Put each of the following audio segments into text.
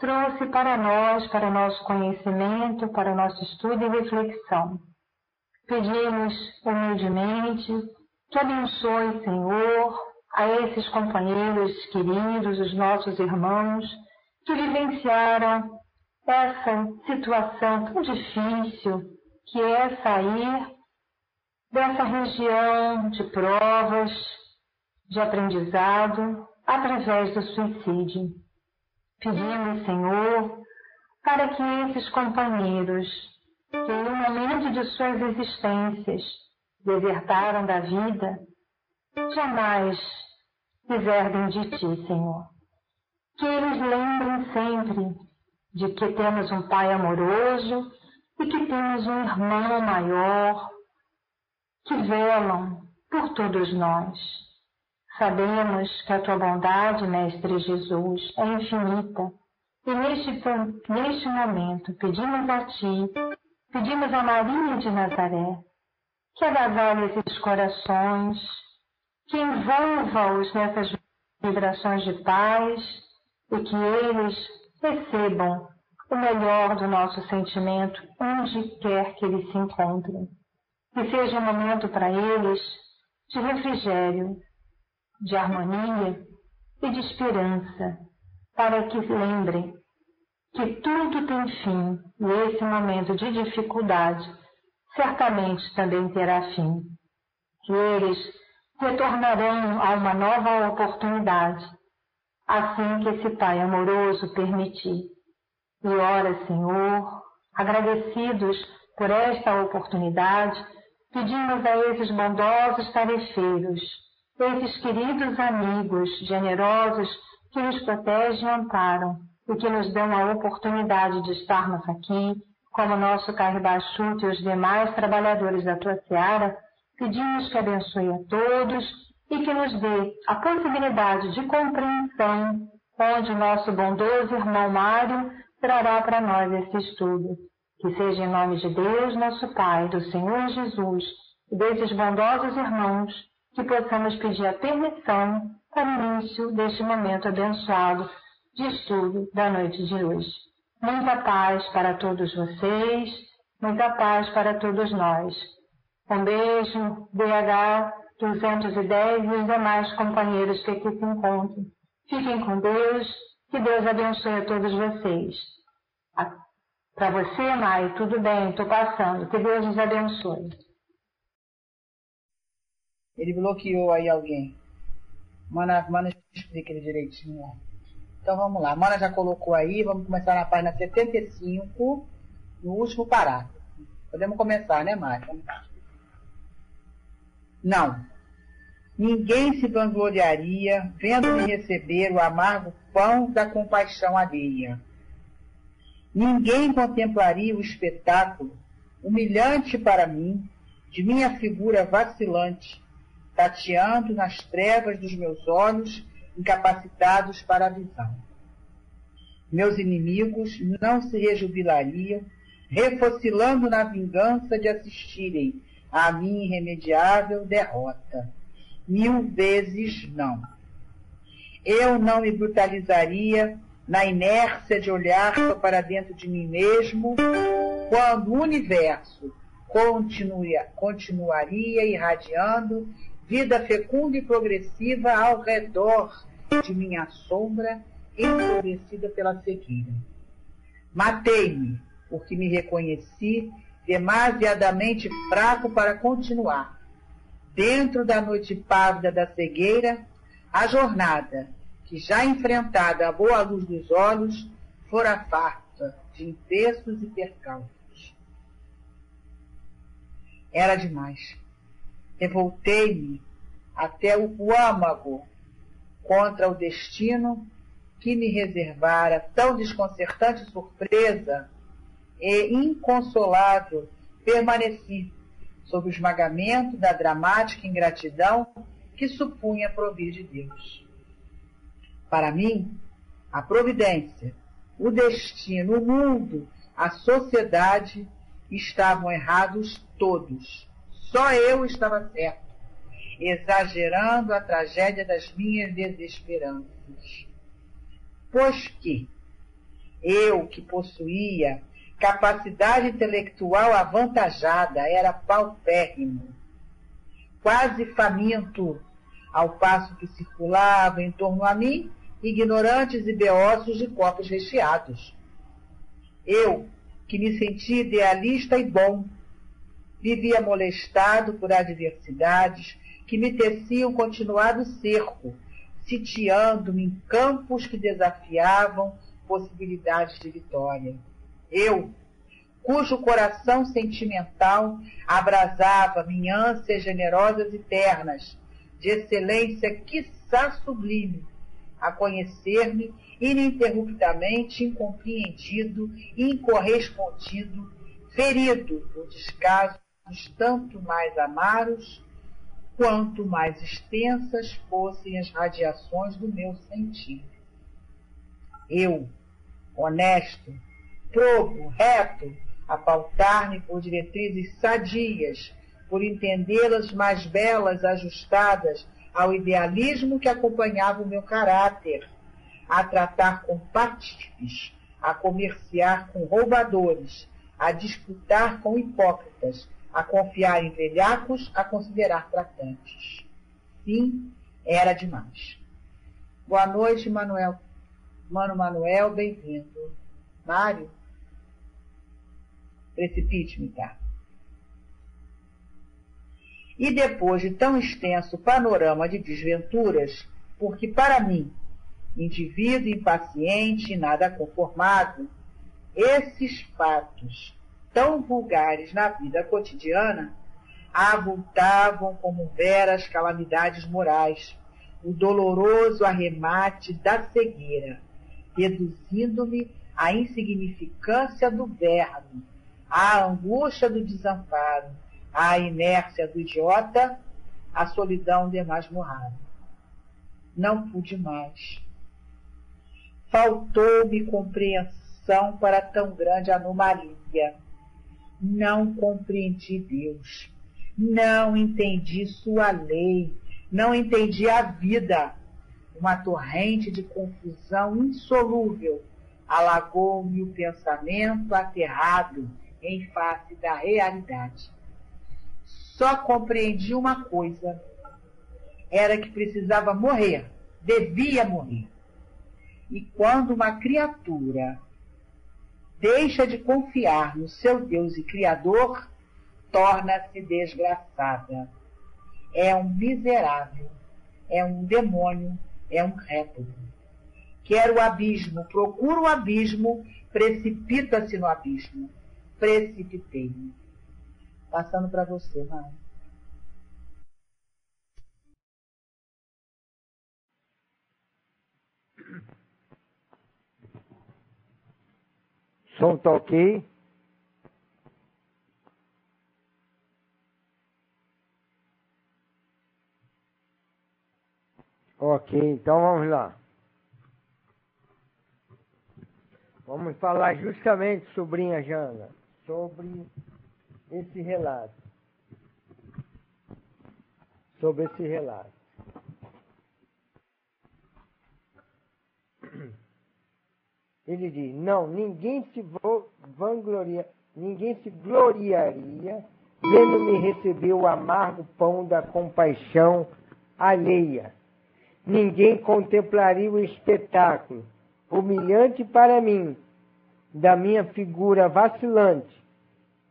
trouxe para nós, para o nosso conhecimento, para o nosso estudo e reflexão. Pedimos humildemente que abençoe, Senhor, a esses companheiros queridos, os nossos irmãos, que vivenciaram essa situação tão difícil que é sair dessa região de provas, de aprendizado, através do suicídio. Pedimos, Senhor, para que esses companheiros que no momento de suas existências desertaram da vida, jamais deserdem de Ti, Senhor. Que eles lembrem sempre de que temos um Pai amoroso e que temos um irmão maior que velam por todos nós. Sabemos que a Tua bondade, Mestre Jesus, é infinita e neste momento pedimos a Ti, pedimos a Maria de Nazaré, que agasalhe esses corações, que envolva-os nessas vibrações de paz e que eles recebam o melhor do nosso sentimento onde quer que eles se encontrem. Que seja um momento para eles de refrigério, de harmonia e de esperança, para que lembrem que tudo tem fim e esse momento de dificuldade certamente também terá fim. Que eles retornarão a uma nova oportunidade, assim que esse Pai amoroso permitir. E ora, Senhor, agradecidos por esta oportunidade, pedimos a esses bondosos tarefeiros, esses queridos amigos generosos que nos protegem e amparam e que nos dão a oportunidade de estarmos aqui, como nosso Carrebachuto e os demais trabalhadores da Tua Seara, pedimos que abençoe a todos e que nos dê a possibilidade de compreensão, onde o nosso bondoso irmão Mário trará para nós esse estudo. Que seja em nome de Deus, nosso Pai, do Senhor Jesus e desses bondosos irmãos, que possamos pedir a permissão para o início deste momento abençoado de estudo da noite de hoje. Muita paz para todos vocês, muita paz para todos nós. Um beijo, BH 210 e os demais companheiros que aqui se encontram. Fiquem com Deus, que Deus abençoe a todos vocês. Para você, Mai, tudo bem, estou passando. Que Deus nos abençoe. Ele bloqueou aí alguém. Mana explica ele direitinho. Então vamos lá. Mana já colocou aí, vamos começar na página 75, no último parágrafo. Podemos começar, né, Mari? Não. Ninguém se vangloriaria vendo-me receber o amargo pão da compaixão alheia. Ninguém contemplaria o espetáculo, humilhante para mim, de minha figura vacilante, tateando nas trevas dos meus olhos, incapacitados para a visão. Meus inimigos não se rejubilariam, refocilando na vingança de assistirem à minha irremediável derrota. 1000 vezes não. Eu não me brutalizaria na inércia de olhar para dentro de mim mesmo, quando o universo continuaria irradiando vida fecunda e progressiva ao redor de minha sombra, enfurecida pela cegueira. Matei-me, porque me reconheci demasiadamente fraco para continuar. Dentro da noite pávida da cegueira, a jornada, que já enfrentada à boa luz dos olhos, fora farta de empeços e percalços. Era demais. Revoltei-me até o âmago contra o destino que me reservara tão desconcertante surpresa e inconsolável. Permaneci sob o esmagamento da dramática ingratidão que supunha provir de Deus. Para mim, a providência, o destino, o mundo, a sociedade estavam errados todos. Só eu estava certo, exagerando a tragédia das minhas desesperanças. Pois que, Eu, que possuía capacidade intelectual avantajada, era paupérrimo, quase faminto, ao passo que circulavam em torno a mim ignorantes e beossos de copos recheados. Eu, que me sentia idealista e bom, vivia molestado por adversidades que me teciam continuado cerco, sitiando-me em campos que desafiavam possibilidades de vitória. Eu, cujo coração sentimental abrasava minhas ânsias generosas e ternas, de excelência quiçá sublime, a conhecer-me ininterruptamente incompreendido, incorrespondido, ferido por descasos tanto mais amaros, quanto mais extensas fossem as radiações do meu sentir. Eu, honesto, probo, reto, a pautar-me por diretrizes sadias, por entendê-las mais belas, ajustadas ao idealismo que acompanhava o meu caráter, a tratar com patifes, a comerciar com roubadores, a disputar com hipócritas, a confiar em velhacos, a considerar tratantes. Sim, era demais. Boa noite, Manuel. Mano Manuel, bem-vindo. Mário? Precipite-me, tá? E depois de tão extenso panorama de desventuras, porque para mim, indivíduo impaciente e nada conformado, esses fatos tão vulgares na vida cotidiana avultavam como veras calamidades morais, o doloroso arremate da cegueira, reduzindo-me à insignificância do verme, à angústia do desamparo, à inércia do idiota, à solidão demasmorrada. Não pude mais. Faltou-me compreensão para tão grande anomalia. Não compreendi Deus. Não entendi sua lei. Não entendi a vida. Uma torrente de confusão insolúvel alagou-me o pensamento aterrado em face da realidade. Só compreendi uma coisa. Era que precisava morrer. Devia morrer. E quando uma criatura deixa de confiar no seu Deus e Criador, torna-se desgraçada. É um miserável, é um demônio, é um réprobo. Quer o abismo, procura o abismo, precipita-se no abismo. Precipitei-me. Passando para você, Mário. Som tá ok? Ok, então vamos lá. Vamos falar justamente, sobrinha Jana, sobre esse relato. Sobre esse relato. Ele diz, não, ninguém se gloriaria vendo-me receber o amargo pão da compaixão alheia. Ninguém contemplaria o espetáculo, humilhante para mim, da minha figura vacilante,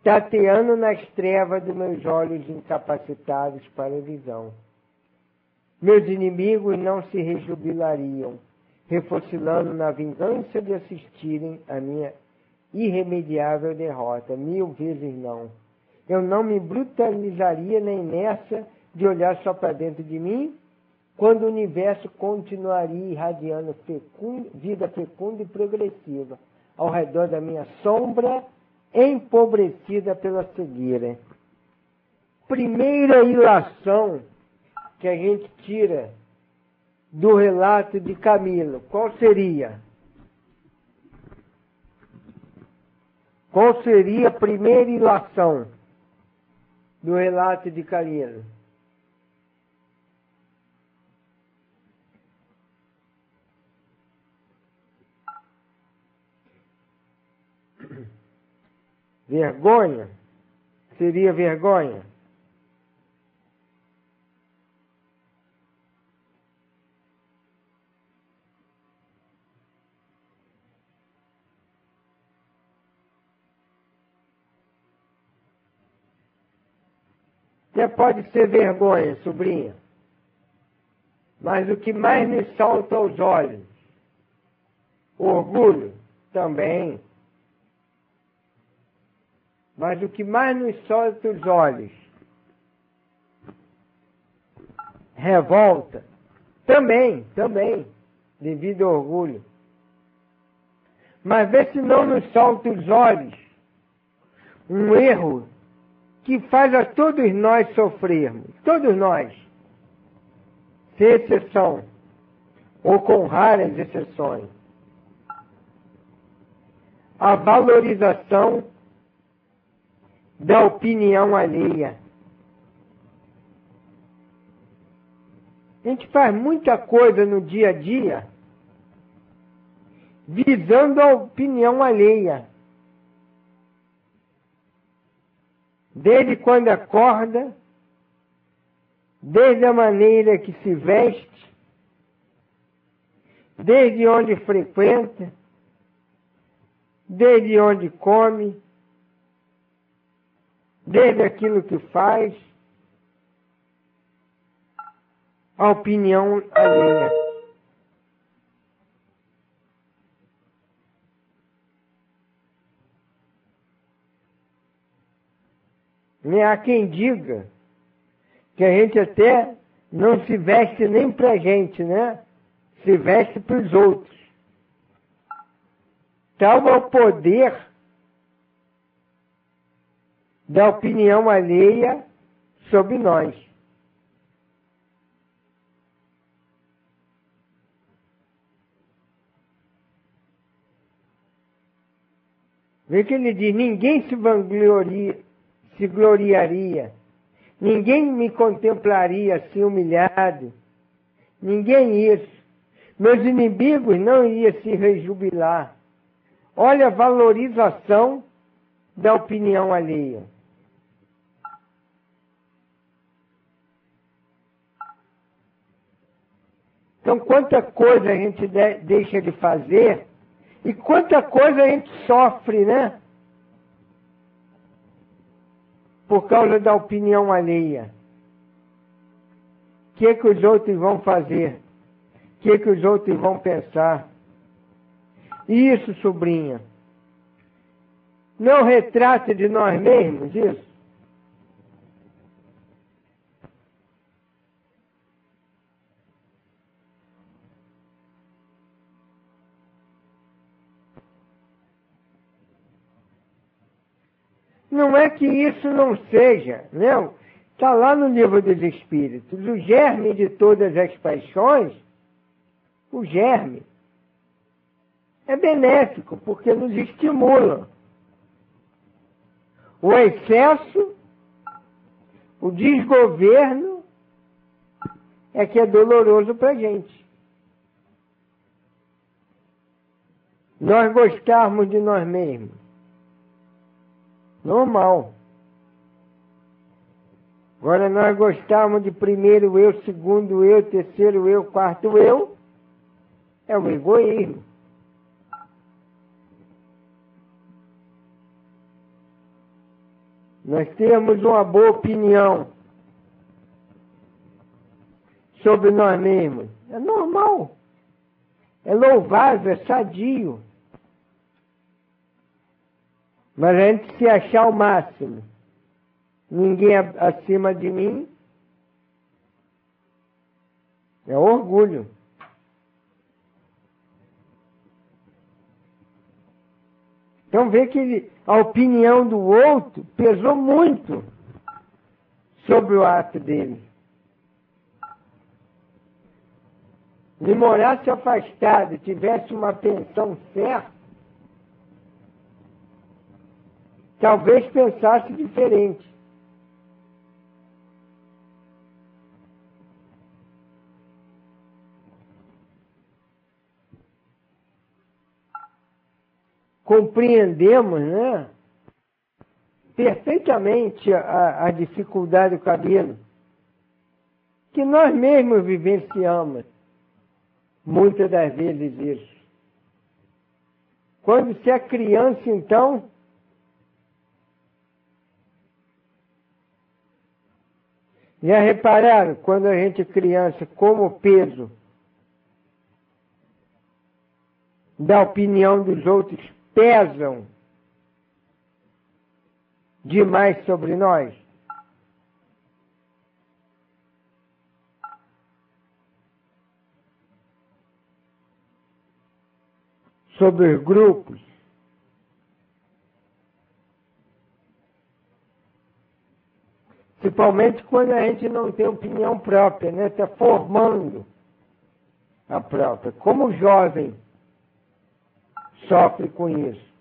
tateando nas trevas dos meus olhos incapacitados para a visão. Meus inimigos não se rejubilariam, refocilando na vingança de assistirem a minha irremediável derrota. 1000 vezes não. Eu não me brutalizaria na inércia de olhar só para dentro de mim, quando o universo continuaria irradiando vida fecunda e progressiva, ao redor da minha sombra, empobrecida pela cegueira. Primeira ilação que a gente tira do relato de Camilo, qual seria? Qual seria a primeira ilação do relato de Camilo? Vergonha? Seria vergonha? Até pode ser vergonha, sobrinha. Mas o que mais nos salta aos olhos? Orgulho? Também. Mas o que mais nos salta aos olhos? Revolta? Também, devido ao orgulho. Mas vê se não nos salta os olhos um erro que faz a todos nós sofrermos. Todos nós. Sem exceção. Ou com raras exceções. A valorização da opinião alheia. A gente faz muita coisa no dia a dia visando a opinião alheia. Desde quando acorda, desde a maneira que se veste, desde onde frequenta, desde onde come, desde aquilo que faz, a opinião alheia. Há quem diga que a gente até não se veste nem pra gente, né? Se veste pros outros. Tal é o poder da opinião alheia sobre nós. Vê que ele diz, ninguém se gloriaria, ninguém me contemplaria assim humilhado, ninguém isso. Meus inimigos não iam se rejubilar. Olha a valorização da opinião alheia. Então, quanta coisa a gente deixa de fazer e quanta coisa a gente sofre, né? Por causa da opinião alheia. O que é que os outros vão fazer? O que é que os outros vão pensar? Isso, sobrinha. Não retrata de nós mesmos isso. Não é que isso não seja, não. Está lá no livro dos Espíritos. O germe de todas as paixões, o germe, é benéfico, porque nos estimula. O excesso, o desgoverno, é que é doloroso para a gente. Nós gostarmos de nós mesmos. Normal. Agora nós gostamos de primeiro eu, segundo eu, terceiro eu, quarto eu, é o egoísmo. Nós temos uma boa opinião sobre nós mesmos. É normal. É louvável, é sadio. Mas a gente se achar o máximo, ninguém acima de mim, é orgulho. Então vê que a opinião do outro pesou muito sobre o ato dele. Se morasse afastado, tivesse uma pensão certa, talvez pensasse diferente. Compreendemos, né, perfeitamente a dificuldade do cabelo, que nós mesmos vivenciamos, muitas das vezes isso. Quando se é criança, então, já repararam, quando a gente é criança, como o peso da opinião dos outros pesam demais sobre nós? Sobre os grupos? Principalmente quando a gente não tem opinião própria, né? Está formando a própria. Como o jovem sofre com isso?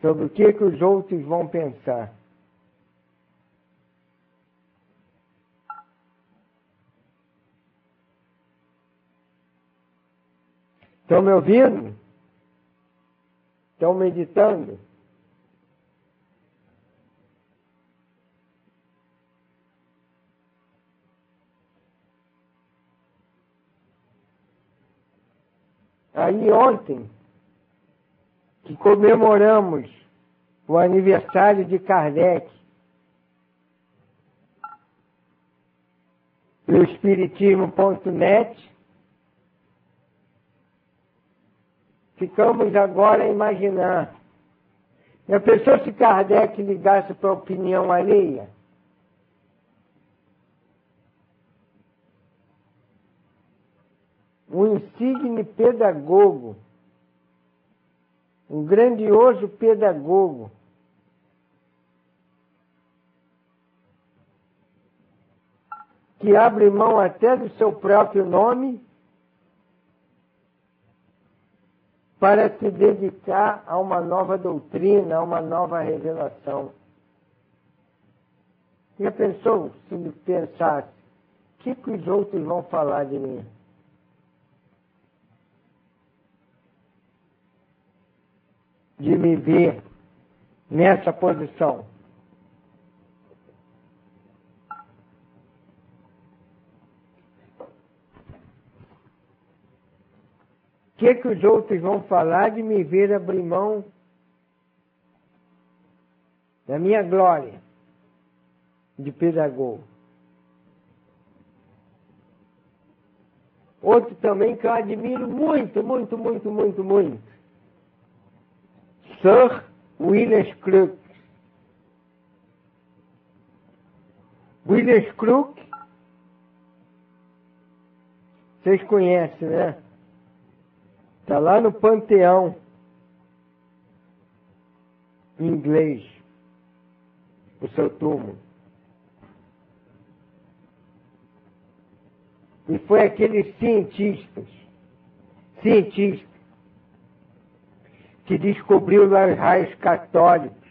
Sobre o que os outros vão pensar? Estão me ouvindo? Estão meditando? Aí ontem, que comemoramos o aniversário de Kardec, no Espiritismo.net, ficamos agora a imaginar. E a pessoa, se Kardec ligasse para a opinião alheia, um insigne pedagogo, um grandioso pedagogo, que abre mão até do seu próprio nome para se dedicar a uma nova doutrina, a uma nova revelação. Já pensou, se ele pensasse, o que os outros vão falar de mim? De me ver nessa posição. O que os outros vão falar de me ver abrir mão da minha glória de pedagogo? Outro também que eu admiro muito, muito, muito, muito, muito. Sir William Crookes. William Crookes, vocês conhecem, né? Está lá no Panteão inglês, o seu túmulo. E foi aquele cientista que descobriu lá os raios católicos,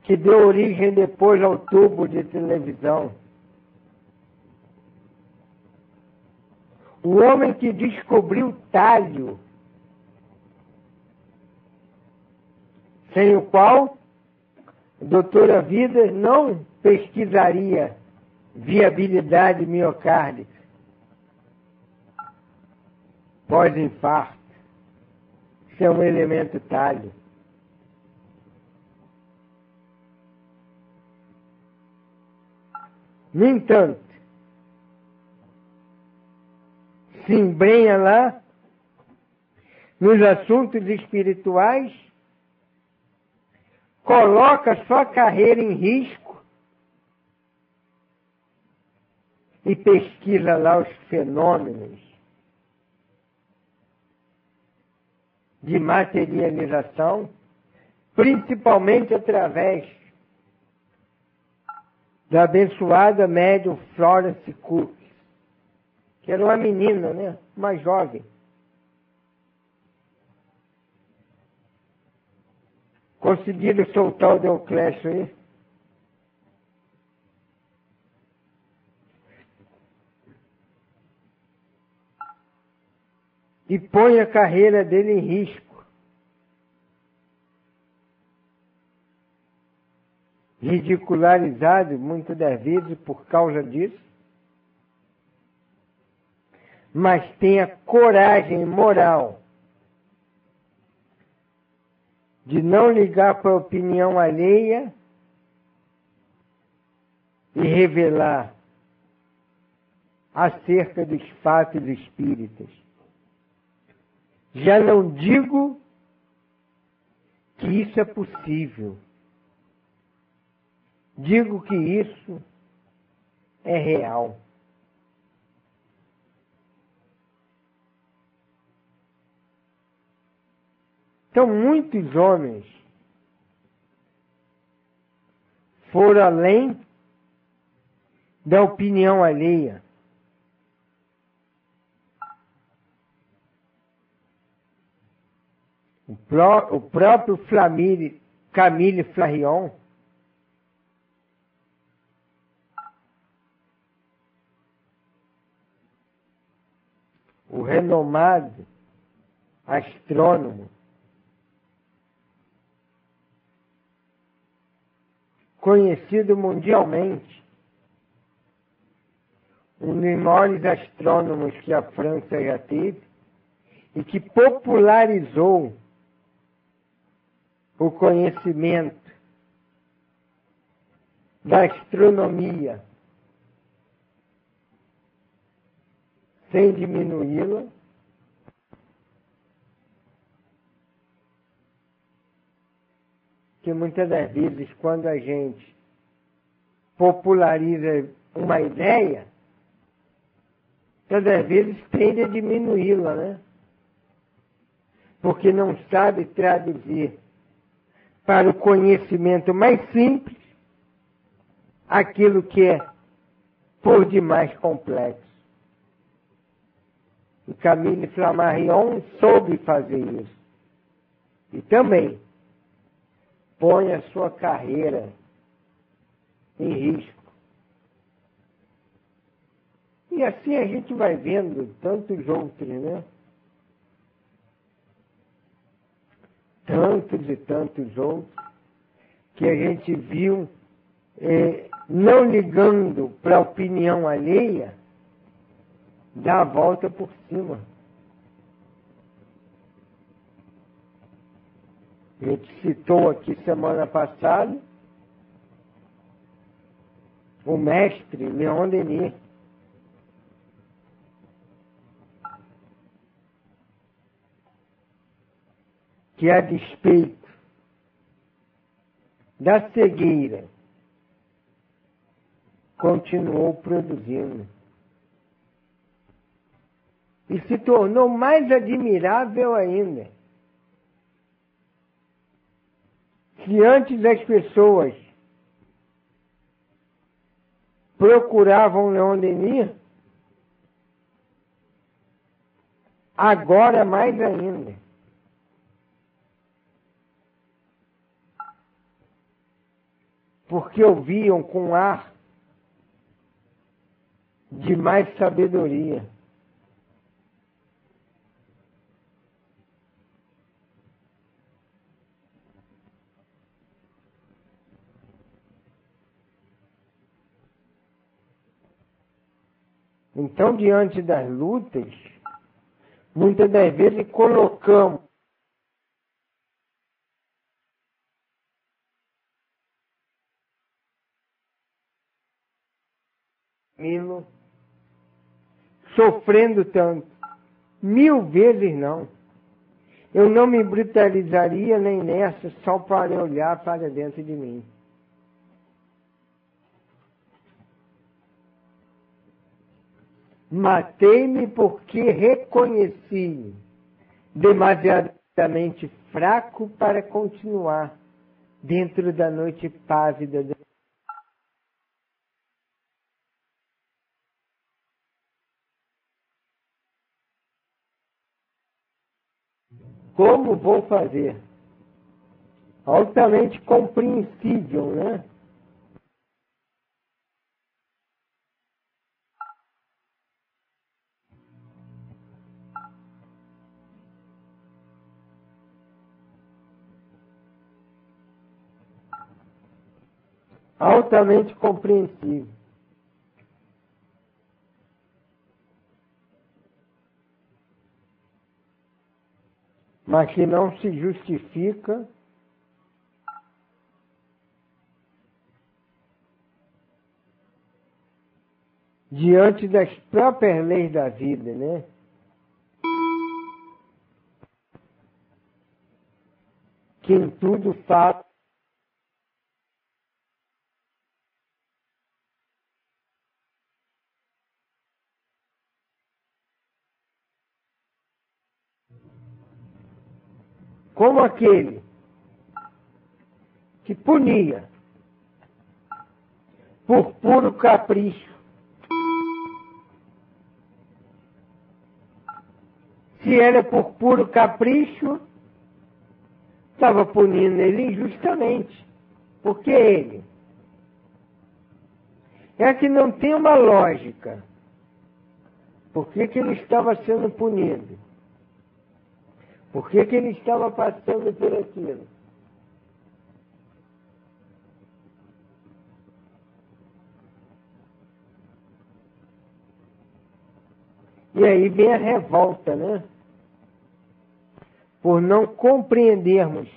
que deu origem depois ao tubo de televisão. O homem que descobriu o talho, sem o qual a doutora Vida não pesquisaria viabilidade miocárdica pós-infarto. Isso é um elemento talho. No entanto, se embrenha lá nos assuntos espirituais, coloca sua carreira em risco e pesquisa lá os fenômenos de materialização, principalmente através da abençoada médium Florence Cook, que era uma menina, né? Uma jovem. Conseguiram soltar o Deoclésio aí? E põe a carreira dele em risco. ridicularizado muitas das vezes por causa disso, mas tenha coragem moral de não ligar para a opinião alheia e revelar acerca dos fatos espíritas. Já não digo que isso é possível. Digo que isso é real. Então, muitos homens foram além da opinião alheia. O próprio Camille Flammarion o renomado astrônomo, conhecido mundialmente, um dos maiores astrônomos que a França já teve, e que popularizou o conhecimento da astronomia sem diminuí-la, que muitas das vezes, quando a gente populariza uma ideia, muitas das vezes tende a diminuí-la, né? Porque não sabe traduzir para o conhecimento mais simples aquilo que é por demais complexo. E Camille Flammarion soube fazer isso. E também põe a sua carreira em risco. E assim a gente vai vendo tantos outros, né? Tantos e tantos outros que a gente viu não ligando para a opinião alheia, dar a volta por cima. A gente citou aqui semana passada o mestre Leon Denis, que, a despeito da cegueira, continuou produzindo. E se tornou mais admirável ainda. Se antes as pessoas procuravam Leon Denis, agora mais ainda. Porque ouviam com ar de mais sabedoria. Então, diante das lutas, muitas das vezes colocamos sofrendo tanto. 1000 vezes não. Eu não me brutalizaria nem nessa só para olhar para dentro de mim. Matei-me porque reconheci demasiadamente fraco para continuar dentro da noite pávida. Como vou fazer? Altamente compreensível, né? altamente compreensível. Mas que não se justifica diante das próprias leis da vida, né? Que em tudo faz como aquele que punia por puro capricho. Se era por puro capricho, estava punindo ele injustamente. Porque ele é que não tem uma lógica. Por que ele estava sendo punido? Por que ele estava passando por aquilo? E aí vem a revolta, né? Por não compreendermos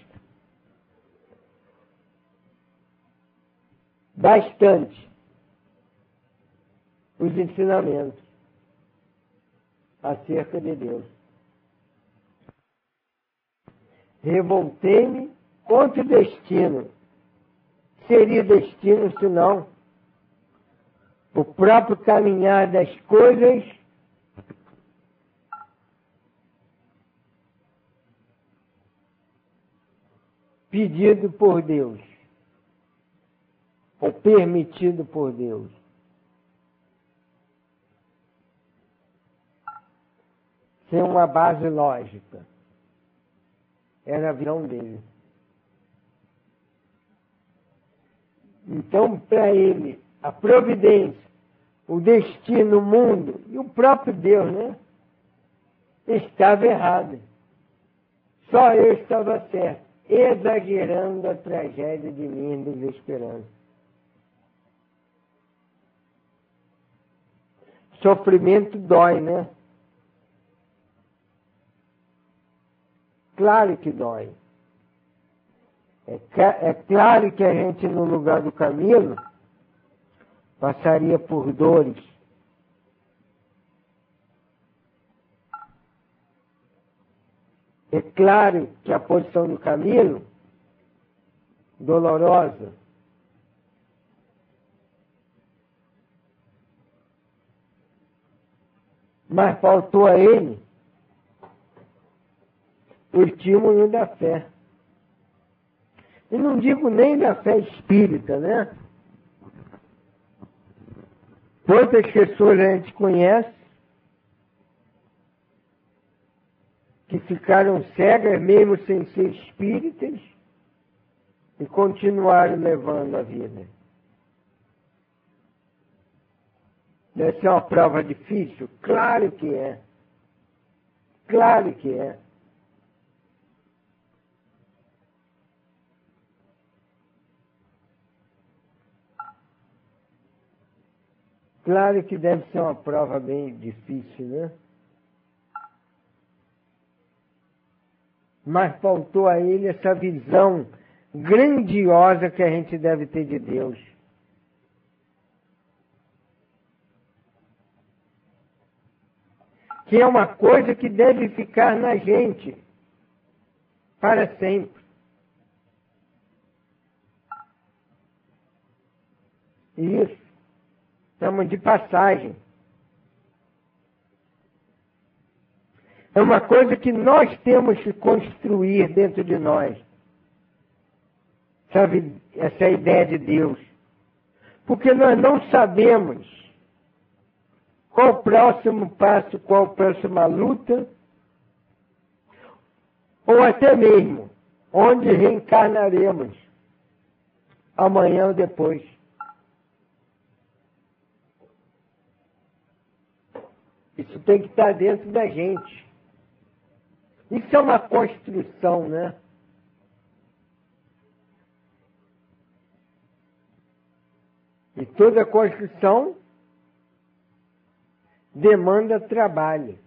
bastante os ensinamentos acerca de Deus. Revoltei-me contra o destino. Seria destino, senão o próprio caminhar das coisas pedido por Deus, ou permitido por Deus. Sem uma base lógica. Era a visão dele. Então, para ele, a providência, o destino, o mundo e o próprio Deus, né? Estava errado. Só eu estava certo, exagerando a tragédia de minha desesperança. Sofrimento dói, né? Claro que dói. É claro que a gente, no lugar do Camilo, passaria por dores. É claro que a posição do Camilo, dolorosa. Mas faltou a ele o estímulo da fé. E não digo nem da fé espírita, né? Quantas pessoas a gente conhece que ficaram cegas mesmo sem ser espíritas e continuaram levando a vida. Deve ser uma prova difícil? Claro que é. Claro que é. Claro que deve ser uma prova bem difícil, né? Mas faltou a ele essa visão grandiosa que a gente deve ter de Deus. Que é uma coisa que deve ficar na gente para sempre. Isso. Estamos de passagem. É uma coisa que nós temos que construir dentro de nós. Sabe, essa ideia de Deus. Porque nós não sabemos qual o próximo passo, qual a próxima luta, ou até mesmo onde reencarnaremos amanhã ou depois. Isso tem que estar dentro da gente. Isso é uma construção, né? E toda construção demanda trabalho,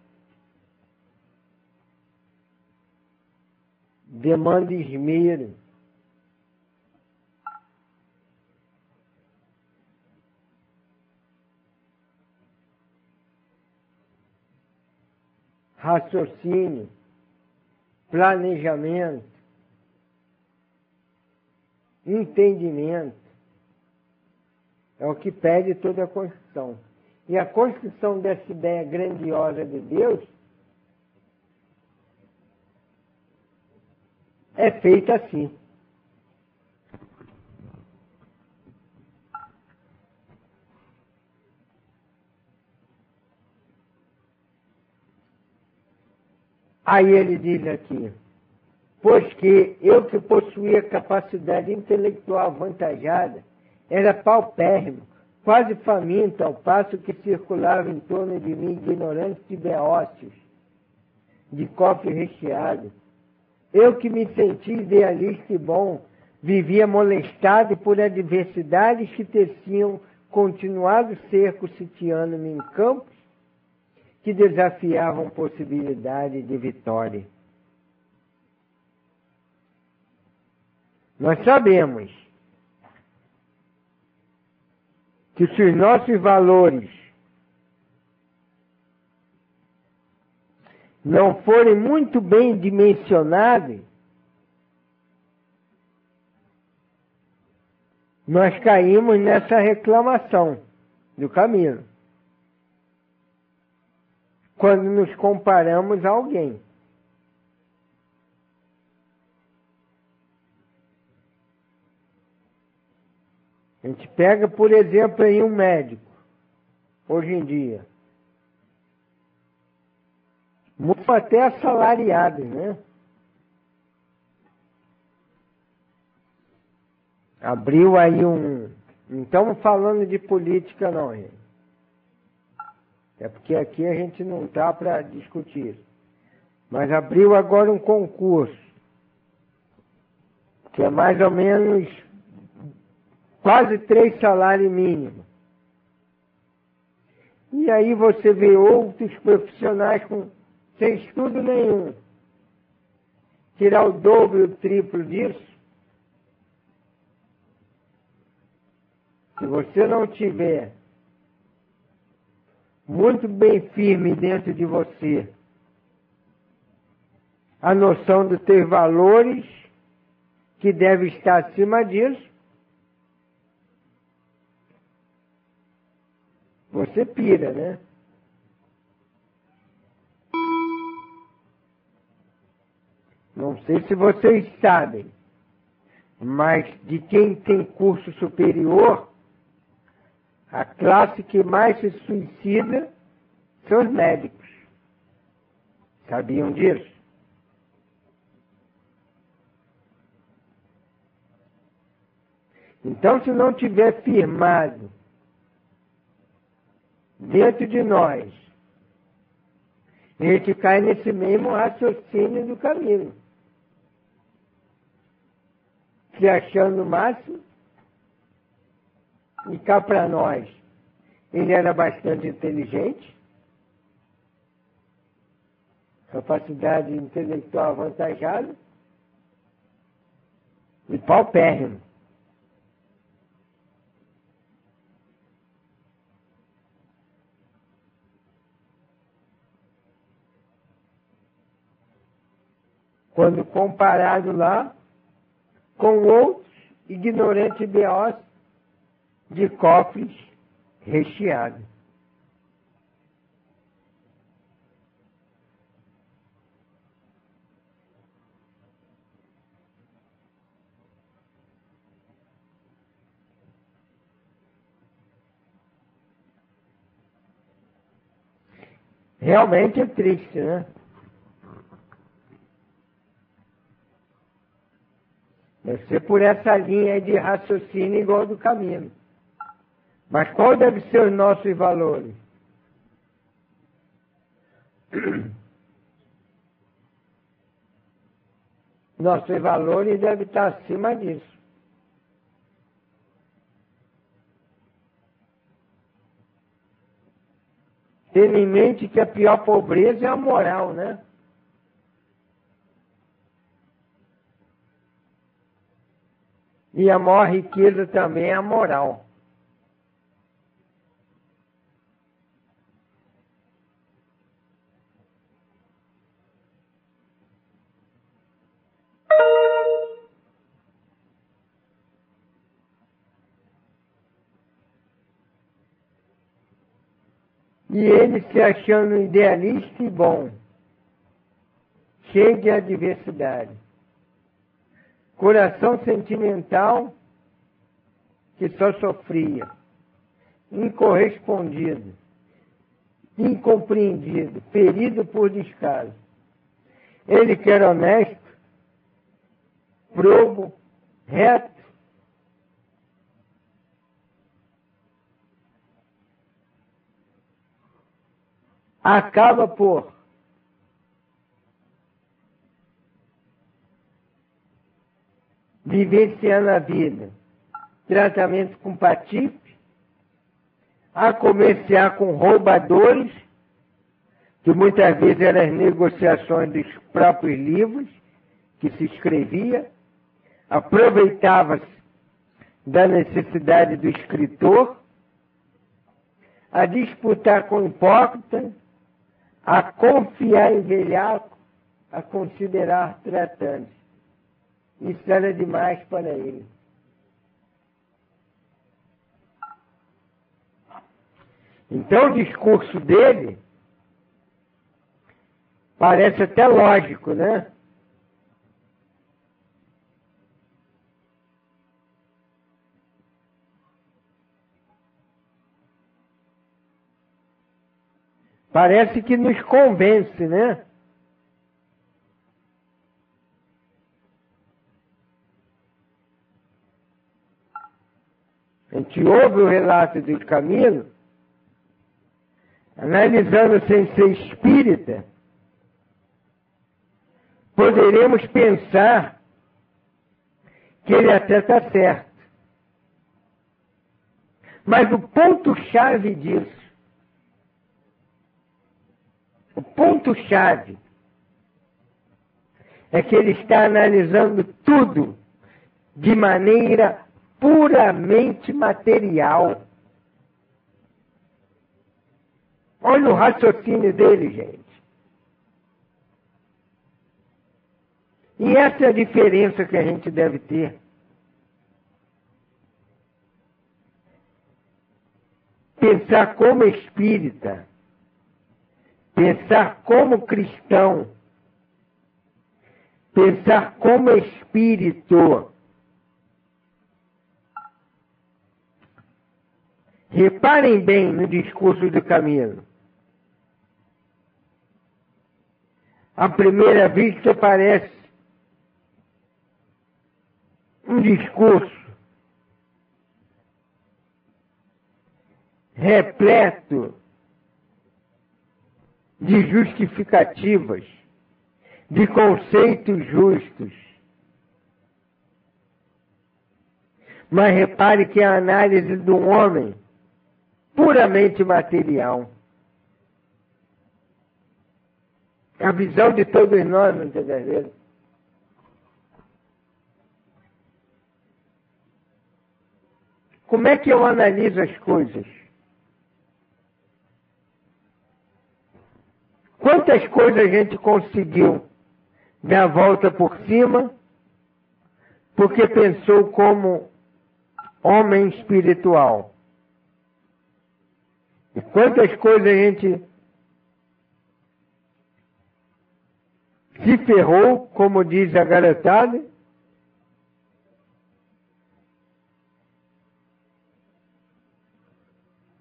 demanda esmero. Raciocínio, planejamento, entendimento, é o que pede toda a construção. E a construção dessa ideia grandiosa de Deus é feita assim. Aí ele diz aqui, pois que eu que possuía capacidade intelectual avantajada, era paupérrimo, quase faminto, ao passo que circulava em torno de mim ignorantes e beócios, de cofre recheado. Eu que me senti idealista e bom, vivia molestado por adversidades que teciam continuado cerco sitiando-me em campos que desafiavam possibilidade de vitória. Nós sabemos que se os nossos valores não forem muito bem dimensionados, nós caímos nessa reclamação do caminho, quando nos comparamos a alguém. A gente pega, por exemplo, aí um médico, hoje em dia, muito até assalariados, né? Abriu aí um... Não estamos falando de política, não, gente. É porque aqui a gente não está para discutir. Mas abriu agora um concurso, que é mais ou menos quase 3 salários mínimos. E aí você vê outros profissionais sem estudo nenhum tirar o dobro e o triplo disso. Se você não tiver muito bem firme dentro de você a noção dos teus valores, que deve estar acima disso, você pira, né? Não sei se vocês sabem, mas de quem tem curso superior, a classe que mais se suicida são os médicos. Sabiam disso? Então, se não tiver firmado dentro de nós, a gente cai nesse mesmo raciocínio do caminho, se achando o máximo. E cá para nós, ele era bastante inteligente, capacidade intelectual avantajada e paupérrimo. Quando comparado lá com outros ignorantes beócios de cofres recheados. Realmente é triste, né? Deve ser por essa linha de raciocínio igual do caminho. Mas qual deve ser os nossos valores? Nossos valores devem estar acima disso. tendo em mente que a pior pobreza é a moral, né? E a maior riqueza também é a moral. E ele se achando idealista e bom, cheio de adversidade. Coração sentimental que só sofria, incorrespondido, incompreendido, ferido por descaso. Ele que era honesto, probo, reto, acaba por vivenciando a vida, tratamento com patife, a comerciar com roubadores, que muitas vezes eram as negociações dos próprios livros que se escrevia, aproveitava-se da necessidade do escritor, a disputar com o hipócrita, a confiar em velhaco, a considerar tratante. Isso era demais para ele. Então o discurso dele parece até lógico, né? Parece que nos convence, né? A gente ouve o relato do Camilo, analisando sem ser espírita, poderemos pensar que ele até está certo. Mas o ponto-chave disso, o ponto-chave é que ele está analisando tudo de maneira puramente material. Olha o raciocínio dele, gente. E essa é a diferença que a gente deve ter. Pensar como espírita, pensar como cristão, pensar como espírito. Reparem bem no discurso do Camilo. À primeira vista parece um discurso repleto de justificativas, de conceitos justos. Mas repare que a análise do homem puramente material. A visão de todos nós, muitas das vezes. Como é que eu analiso as coisas? Quantas coisas a gente conseguiu dar a volta por cima porque pensou como homem espiritual? E quantas coisas a gente se ferrou, como diz a garotada,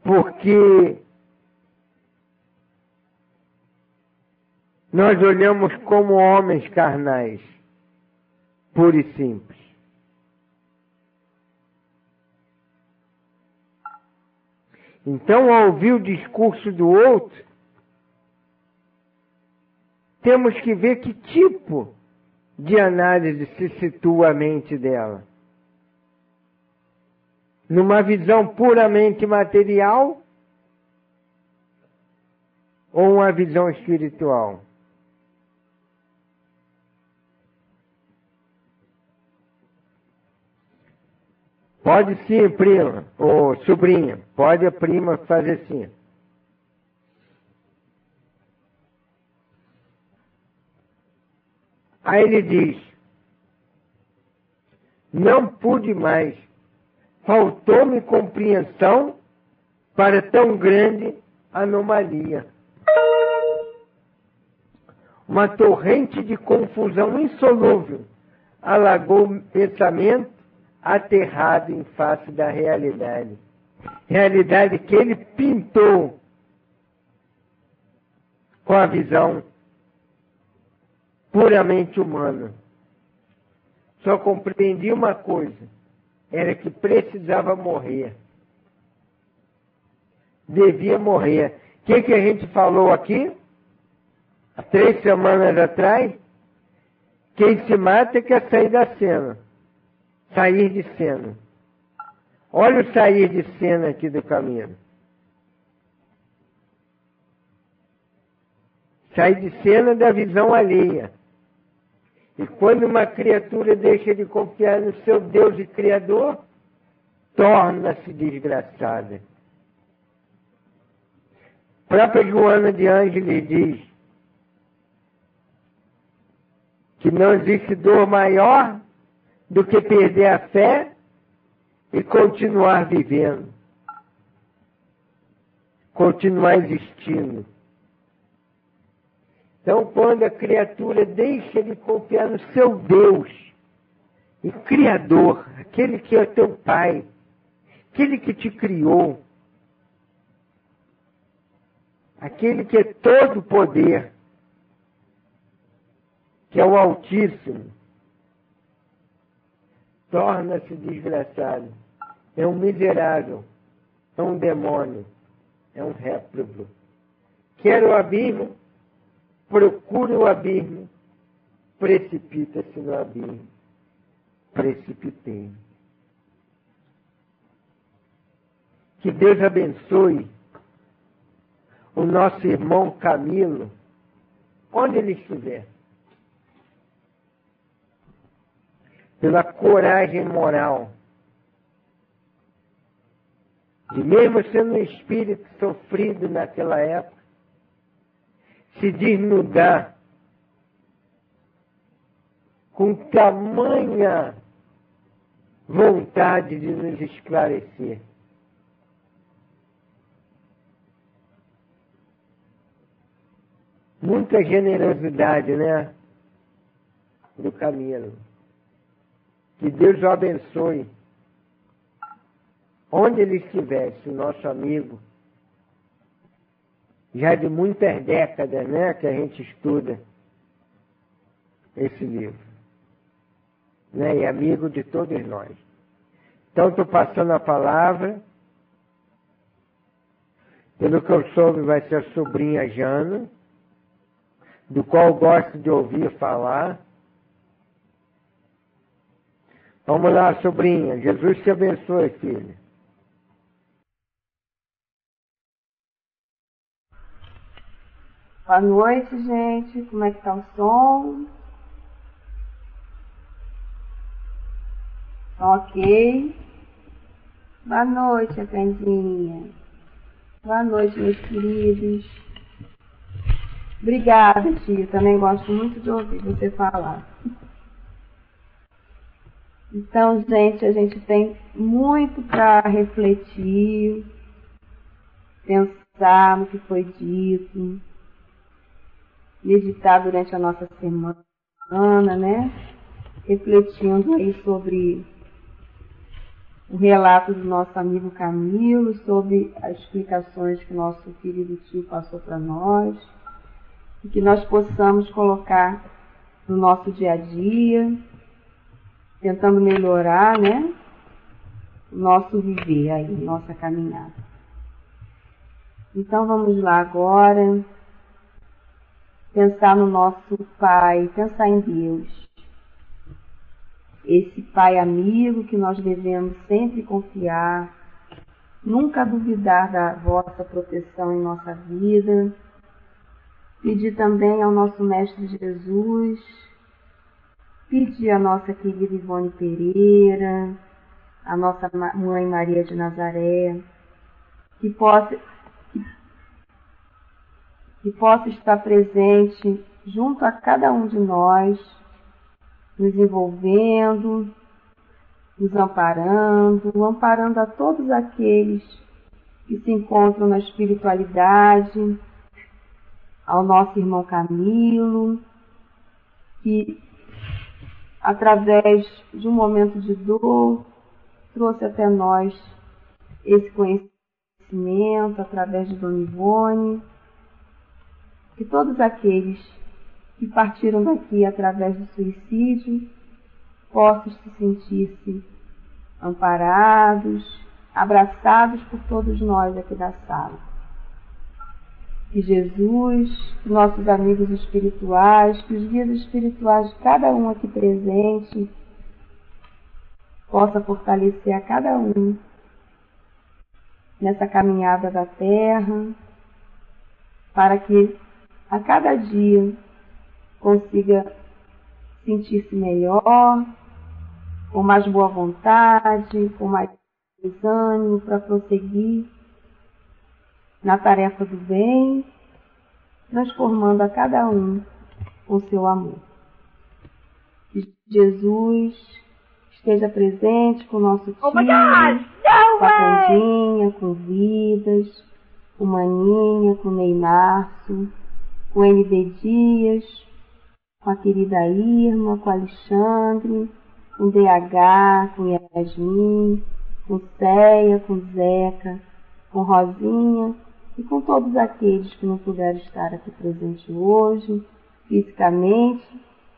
porque nós olhamos como homens carnais, puro e simples. Então, ao ouvir o discurso do outro, temos que ver que tipo de análise se situa a mente dela. Numa visão puramente material, ou uma visão espiritual? Pode sim, prima, ou sobrinha, pode a prima fazer sim. Aí ele diz, não pude mais, faltou-me compreensão para tão grande anomalia. Uma torrente de confusão insolúvel alagou o pensamento aterrado em face da realidade. Realidade que ele pintou com a visão puramente humana. Só compreendia uma coisa, era que precisava morrer. Devia morrer. O que a gente falou aqui? Há 3 semanas atrás? Quem se mata quer sair da cena. Sair de cena. Olha o sair de cena aqui do caminho. Sair de cena da visão alheia. E quando uma criatura deixa de confiar no seu Deus e Criador, torna-se desgraçada. A própria Joana de Ângeles diz que não existe dor maior do que perder a fé e continuar vivendo, continuar existindo. Então, quando a criatura deixa de confiar no seu Deus e Criador, aquele que é teu Pai, aquele que te criou, aquele que é todo poder, que é o Altíssimo, torna-se desgraçado. É um miserável, é um demônio, é um réprobo. Quer o abismo, procura o abismo, precipita-se no abismo. Precipitei. Que Deus abençoe o nosso irmão Camilo, onde ele estiver, pela coragem moral de, mesmo sendo um espírito sofrido naquela época, se desnudar com tamanha vontade de nos esclarecer. Muita generosidade, né? Do Camilo. Que Deus o abençoe. Onde ele estivesse, o nosso amigo, já de muitas décadas, né, que a gente estuda esse livro, né, e amigo de todos nós. Então, estou passando a palavra, pelo que eu soube, vai ser a sobrinha Jana, do qual gosto de ouvir falar. Vamos lá, sobrinha. Jesus te abençoe, filha. Boa noite, gente. Como é que tá o som? Som ok? Boa noite, Candinha. Boa noite, meus queridos. Obrigada, tia. Também gosto muito de ouvir você falar. Então, gente, a gente tem muito para refletir, pensar no que foi dito, meditar durante a nossa semana, né? Refletindo aí sobre o relato do nosso amigo Camilo, sobre as explicações que nosso querido tio passou para nós, e que nós possamos colocar no nosso dia a dia, tentando melhorar, né, o nosso viver aí, nossa caminhada. Então vamos lá agora, pensar no nosso Pai, pensar em Deus. Esse Pai amigo que nós devemos sempre confiar, nunca duvidar da vossa proteção em nossa vida, Pedir também ao nosso Mestre Jesus, pedir à nossa querida Ivone Pereira, à nossa Mãe Maria de Nazaré, que possa estar presente junto a cada um de nós, nos envolvendo, nos amparando a todos aqueles que se encontram na espiritualidade, ao nosso irmão Camilo, que através de um momento de dor trouxe até nós esse conhecimento, através de Dona Ivone, que todos aqueles que partiram daqui através do suicídio possam se sentir-se amparados, abraçados por todos nós aqui da sala. Que Jesus, que nossos amigos espirituais, que os guias espirituais de cada um aqui presente possa fortalecer a cada um nessa caminhada da Terra, para que a cada dia consiga sentir-se melhor, com mais boa vontade, com mais ânimo para prosseguir na tarefa do bem, transformando a cada um com seu amor. Que Jesus esteja presente com o nosso time, com a Candinha, com Vidas, com Maninha, com Neymarço, com ND Dias, com a querida Irma, com Alexandre, com DH, com Yasmin, com Céia, com Zeca, com Rosinha e com todos aqueles que não puderam estar aqui presentes hoje, fisicamente,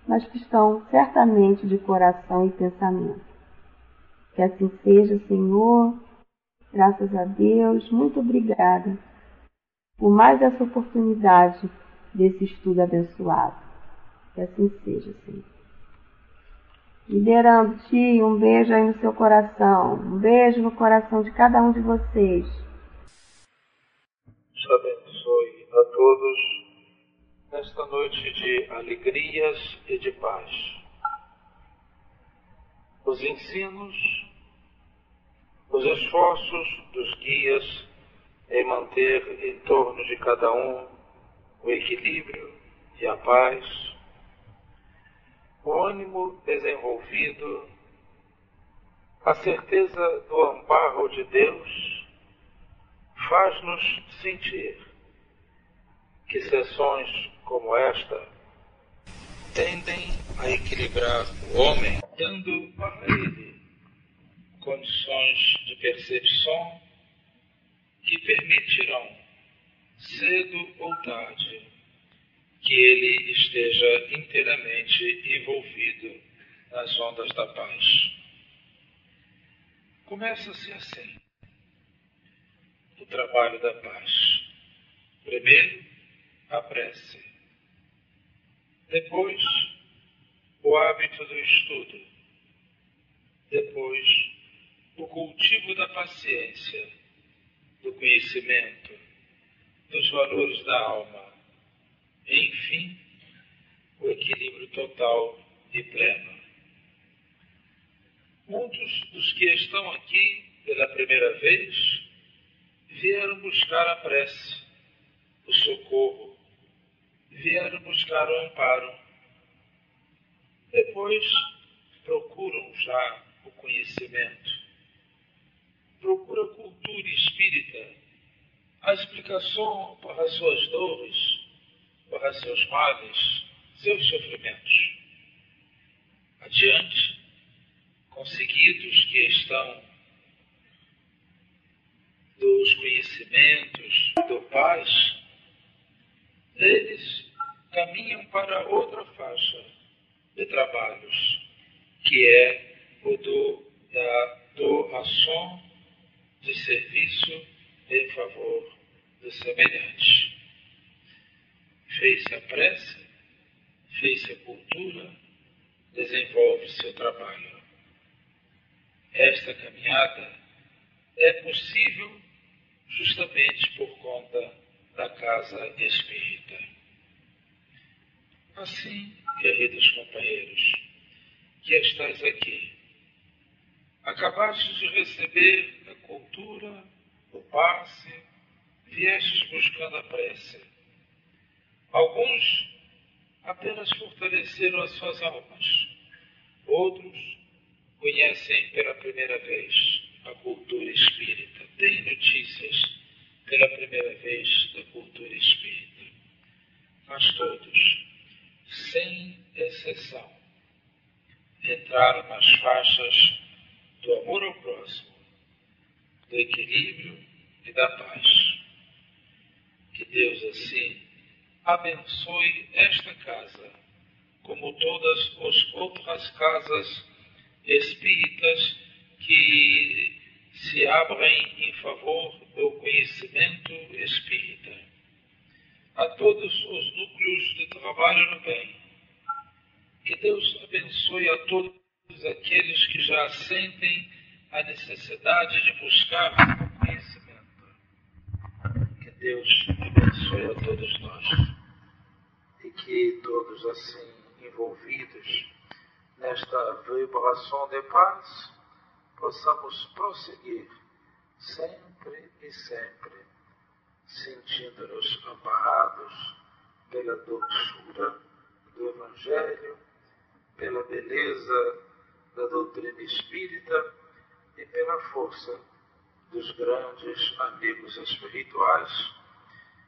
mas que estão certamente de coração e pensamento. Que assim seja, Senhor, graças a Deus, muito obrigada por mais essa oportunidade desse estudo abençoado. Que assim seja, Senhor. Liderando-te, um beijo aí no seu coração, um beijo no coração de cada um de vocês. Deus abençoe a todos nesta noite de alegrias e de paz. Os ensinos, os esforços dos guias em manter em torno de cada um o equilíbrio e a paz, o ânimo desenvolvido, a certeza do amparo de Deus, faz-nos sentir que sessões como esta tendem a equilibrar o homem, dando para ele condições de percepção que permitirão, cedo ou tarde, que ele esteja inteiramente envolvido nas ondas da paz. Começa-se assim o trabalho da paz. Primeiro, a prece. Depois, o hábito do estudo. Depois, o cultivo da paciência, do conhecimento, dos valores da alma. Enfim, o equilíbrio total e pleno. Muitos dos que estão aqui pela primeira vez vieram buscar a prece, o socorro, vieram buscar o amparo. Depois procuram já o conhecimento, procuram a cultura espírita, a explicação para suas dores, para seus males, seus sofrimentos. Adiante, conseguidos que estão dos conhecimentos, do paz, eles caminham para outra faixa de trabalhos, que é o da doação de serviço em favor do semelhante. Fez-se a prece, fez-se a cultura, desenvolve seu trabalho. Esta caminhada é possível justamente por conta da casa espírita. Assim, queridos companheiros, que estáis aqui, acabastes de receber a cultura, o passe, viestes buscando a prece. Alguns apenas fortaleceram as suas almas, outros conhecem pela primeira vez a cultura espírita, têm notícias pela primeira vez da cultura espírita. Mas todos, sem exceção, entraram nas faixas do amor ao próximo, do equilíbrio e da paz. Que Deus, assim, abençoe esta casa, como todas as outras casas espíritas que se abrem em favor do conhecimento espírita. A todos os núcleos de trabalho no bem. Que Deus abençoe a todos aqueles que já sentem a necessidade de buscar o conhecimento. Que Deus abençoe a todos nós. E que todos assim envolvidos nesta vibração de paz possamos prosseguir sempre e sempre, sentindo-nos amparados pela doçura do Evangelho, pela beleza da doutrina espírita e pela força dos grandes amigos espirituais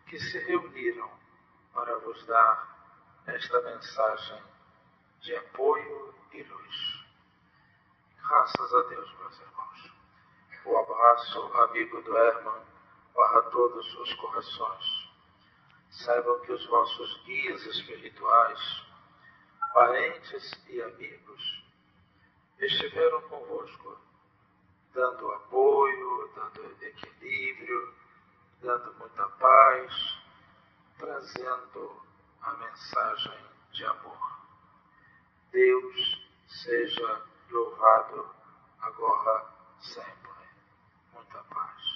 que se reuniram para vos dar esta mensagem de apoio e luz. Graças a Deus, meus irmãos. O abraço amigo do Hermann para todos os corações. Saibam que os vossos guias espirituais, parentes e amigos, estiveram convosco, dando apoio, dando equilíbrio, dando muita paz, trazendo a mensagem de amor. Deus seja louvado agora sempre. Muita paz.